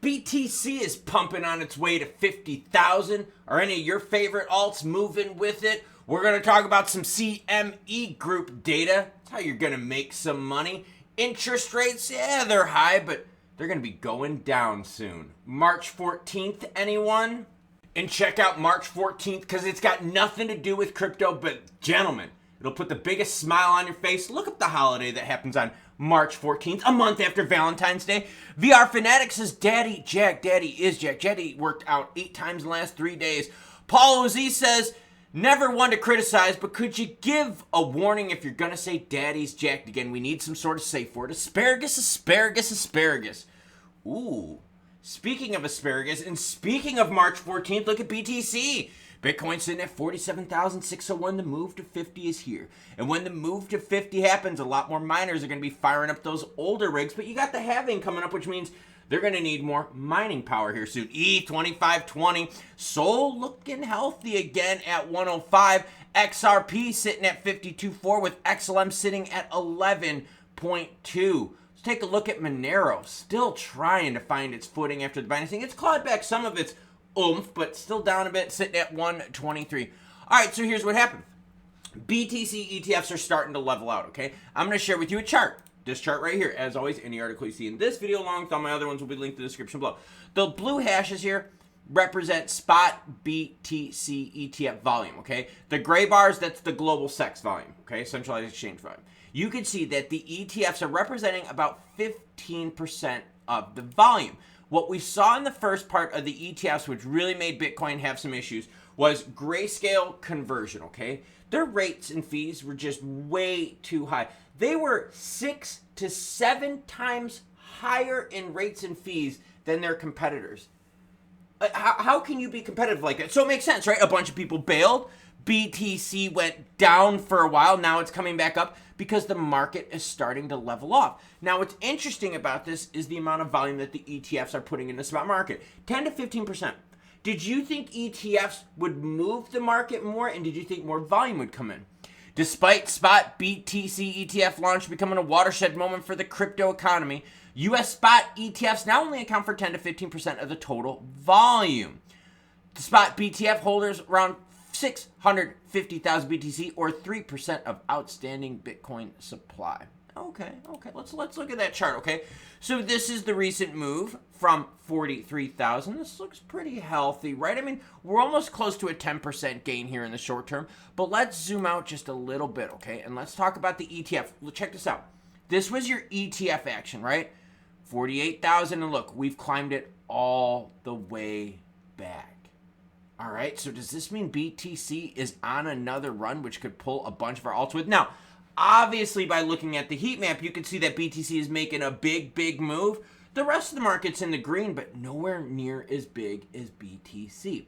BTC is pumping on its way to 50,000. Are any of your favorite alts moving with it? We're going to talk about some CME group data. That's how you're going to make some money. Interest rates, yeah, they're high, but they're going to be going down soon. March 14th, anyone? And check out March 14th because it's got nothing to do with crypto, but gentlemen, it'll put the biggest smile on your face. Look up the holiday that happens on March 14th, a month after Valentine's Day. VR Fanatic says, Daddy Jack, Daddy is Jack. Daddy worked out 8 times in the last 3 days. Paul OZ says, never one to criticize, but could you give a warning if you're going to say Daddy's jacked again? We need some sort of safe word. Asparagus, asparagus, asparagus. Ooh. Speaking of asparagus, and speaking of March 14th, look at BTC. Bitcoin sitting at 47,601. The move to 50 is here. And when the move to 50 happens, a lot more miners are going to be firing up those older rigs. But you got the halving coming up, which means they're going to need more mining power here soon. ETH 2520. Sol looking healthy again at 105. XRP sitting at 52.4 with XLM sitting at 11.2. Take a look at Monero, still trying to find its footing after the financing. It's clawed back some of its oomph, but still down a bit, sitting at 123. All right, so here's what happened. BTC ETFs are starting to level out, okay? I'm going to share with you a chart. This chart right here. As always, any article you see in this video along with all my other ones will be linked in the description below. The blue hashes here represent spot BTC ETF volume, okay? The gray bars, that's the global SEX volume, okay? Centralized exchange volume. You can see that the ETFs are representing about 15% of the volume. What we saw in the first part of the ETFs, which really made Bitcoin have some issues, was grayscale conversion, okay? Their rates and fees were just way too high. They were 6 to 7 times higher in rates and fees than their competitors. How can you be competitive like that? So it makes sense, right? A bunch of people bailed. BTC went down for a while. Now it's coming back up because the market is starting to level off. Now, what's interesting about this is the amount of volume that the ETFs are putting in the spot market. 10 to 15%. Did you think ETFs would move the market more, and did you think more volume would come in? Despite spot BTC ETF launch becoming a watershed moment for the crypto economy, U.S. spot ETFs now only account for 10 to 15% of the total volume. The spot BTF holders around 650,000 BTC, or 3% of outstanding Bitcoin supply. Okay. Let's look at that chart, okay? So this is the recent move from 43,000. This looks pretty healthy, right? I mean, we're almost close to a 10% gain here in the short term, but let's zoom out just a little bit, okay? And let's talk about the ETF. Check this out. This was your ETF action, right? 48,000, and look, we've climbed it all the way back. All right, so does this mean BTC is on another run, which could pull a bunch of our alts with? Now, obviously, by looking at the heat map, you can see that BTC is making a big move. The rest of the market's in the green, but nowhere near as big as BTC.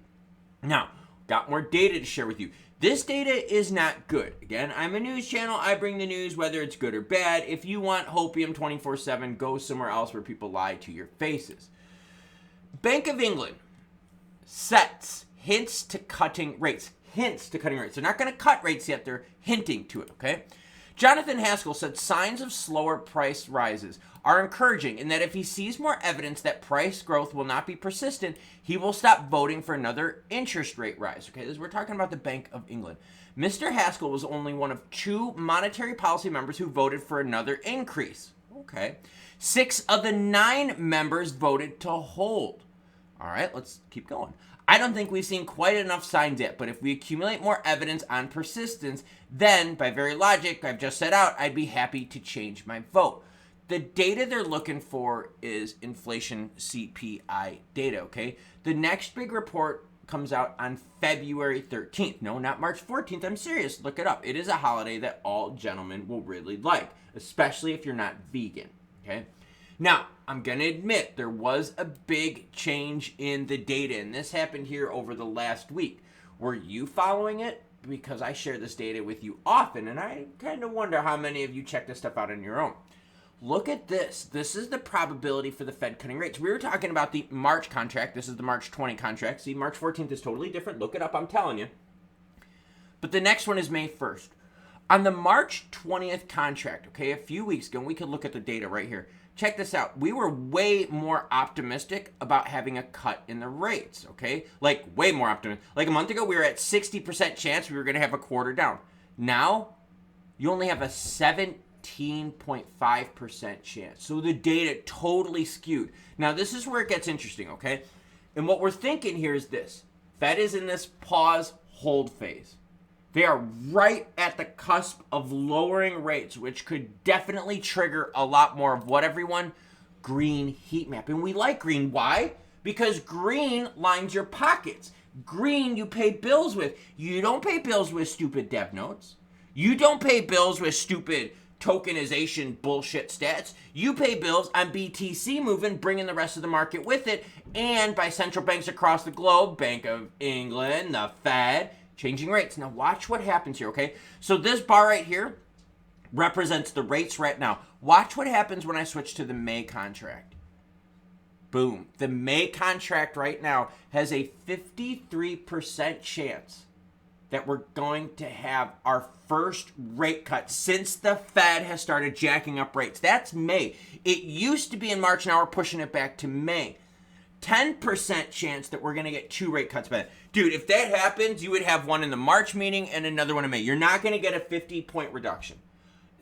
Now, got more data to share with you. This data is not good. Again, I'm a news channel. I bring the news, whether it's good or bad. If you want hopium 24/7, go somewhere else where people lie to your faces. Bank of England sets hints to cutting rates. Hints to cutting rates. They're not going to cut rates yet. They're hinting to it, okay? Jonathan Haskell said signs of slower price rises are encouraging in that if he sees more evidence that price growth will not be persistent, he will stop voting for another interest rate rise. Okay, we're talking about the Bank of England. Mr. Haskell was only one of 2 monetary policy members who voted for another increase. Okay. 6 of the 9 members voted to hold. All right, let's keep going. I don't think we've seen quite enough signs yet, but if we accumulate more evidence on persistence, then, by very logic, I've just set out, I'd be happy to change my vote. The data they're looking for is inflation CPI data, okay? The next big report comes out on February 13th. No, not March 14th. I'm serious. Look it up. It is a holiday that all gentlemen will really like, especially if you're not vegan, okay? Now, I'm going to admit there was a big change in the data, and this happened here over the last week. Were you following it? Because I share this data with you often, and I kind of wonder how many of you check this stuff out on your own. Look at this. This is the probability for the Fed cutting rates. We were talking about the March contract. This is the March 20 contract. See, March 14th is totally different. Look it up, I'm telling you. But the next one is May 1st. On the March 20th contract, okay, a few weeks ago, we could look at the data right here. check this out. We were way more optimistic about having a cut in the rates, okay? Like, way more optimistic. Like a month ago, we were at 60% chance we were going to have a quarter down. Now, you only have a 17.5% chance. So the data totally skewed. Now, this is where it gets interesting, okay? And what we're thinking here is this. Fed is in this pause hold phase. They are right at the cusp of lowering rates, which could definitely trigger a lot more of what, everyone? Green heat map. And we like green. Why? Because green lines your pockets. Green you pay bills with. You don't pay bills with stupid dev notes. You don't pay bills with stupid tokenization bullshit stats. You pay bills on BTC moving, bringing the rest of the market with it, and by central banks across the globe, Bank of England, the Fed, changing rates. Now watch what happens here, okay? So this bar right here represents the rates right now. Watch what happens when I switch to the May contract. Boom. The May contract right now has a 53% chance that we're going to have our first rate cut since the Fed has started jacking up rates. That's May. It used to be in March, now we're pushing it back to May. 10% chance that we're going to get 2 rate cuts by then. Dude, if that happens, you would have one in the March meeting and another one in May. You're not going to get a 50-point reduction.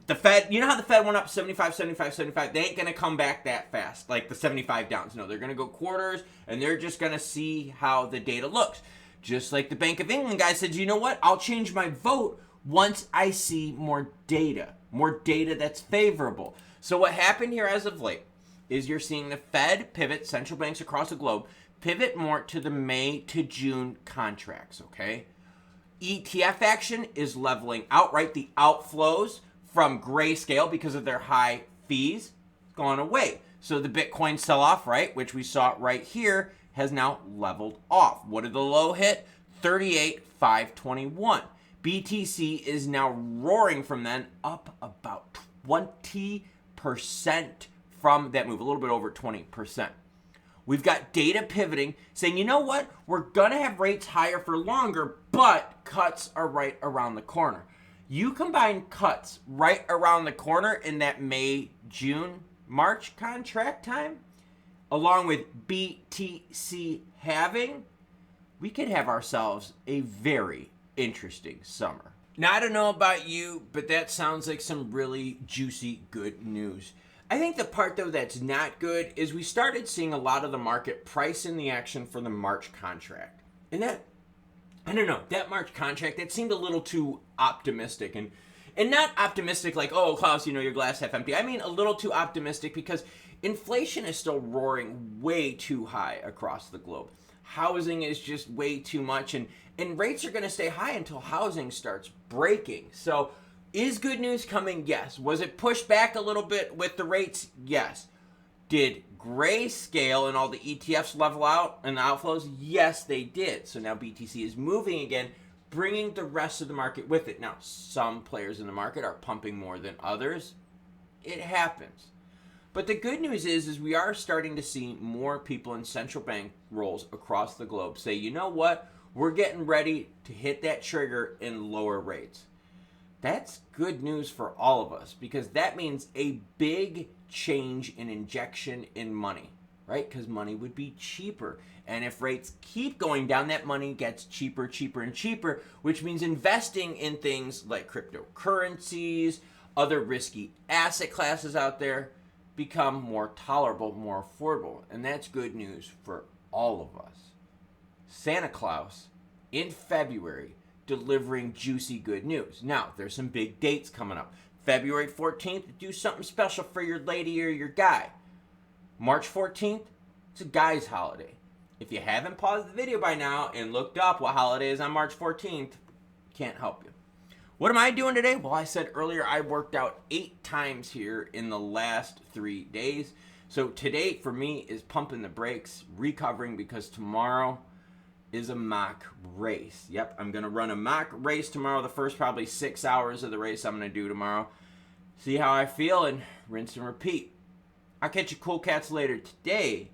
The Fed, you know how the Fed went up 75, 75, 75? They ain't going to come back that fast, like the 75 downs. No, they're going to go quarters, and they're just going to see how the data looks. Just like the Bank of England guy said, you know what? I'll change my vote once I see more data that's favorable. So what happened here as of late is you're seeing the Fed pivot, central banks across the globe, pivot more to the May to June contracts, okay? ETF action is leveling out, right? The outflows from grayscale because of their high fees gone away. So the Bitcoin sell-off, right, which we saw right here, has now leveled off. What did the low hit? 38,521. BTC is now roaring from then, up about 20% from that move, a little bit over 20%. We've got data pivoting, saying, you know what? We're going to have rates higher for longer, but cuts are right around the corner. You combine cuts right around the corner in that May, June, March contract time, along with BTC halving, we could have ourselves a very interesting summer. Now, I don't know about you, but that sounds like some really juicy, good news. I think the part, though, that's not good is we started seeing a lot of the market price in the action for the March contract. And that, I don't know, that March contract, that seemed a little too optimistic. And not optimistic like, oh, Klaus, you know, your glass half empty. I mean, a little too optimistic because inflation is still roaring way too high across the globe. Housing is just way too much, and rates are going to stay high until housing starts breaking. So is good news coming? Yes. Was it pushed back a little bit with the rates? Yes. Did grayscale and all the ETFs level out and the outflows? Yes, they did. So now BTC is moving again, bringing the rest of the market with it. Now, some players in the market are pumping more than others. It happens. But the good news is we are starting to see more people in central bank roles across the globe say, you know what? We're getting ready to hit that trigger and lower rates. That's good news for all of us because that means a big change in injection in money, right? Because money would be cheaper. And if rates keep going down, that money gets cheaper, cheaper, and cheaper, which means investing in things like cryptocurrencies, other risky asset classes out there become more tolerable, more affordable. And that's good news for all of us. Santa Claus in February delivering juicy good news. Now, there's some big dates coming up. February 14th, do something special for your lady or your guy. March 14th, it's a guy's holiday. If you haven't paused the video by now and looked up what holiday is on March 14th, can't help you. What am I doing today? Well, I said earlier I worked out 8 times here in the last 3 days. So today for me is pumping the brakes, recovering because tomorrow is a mock race. Yep, I'm going to run a mock race tomorrow. The first probably 6 hours of the race I'm going to do tomorrow. See how I feel and rinse and repeat. I'll catch you cool cats later today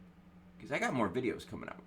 because I got more videos coming up.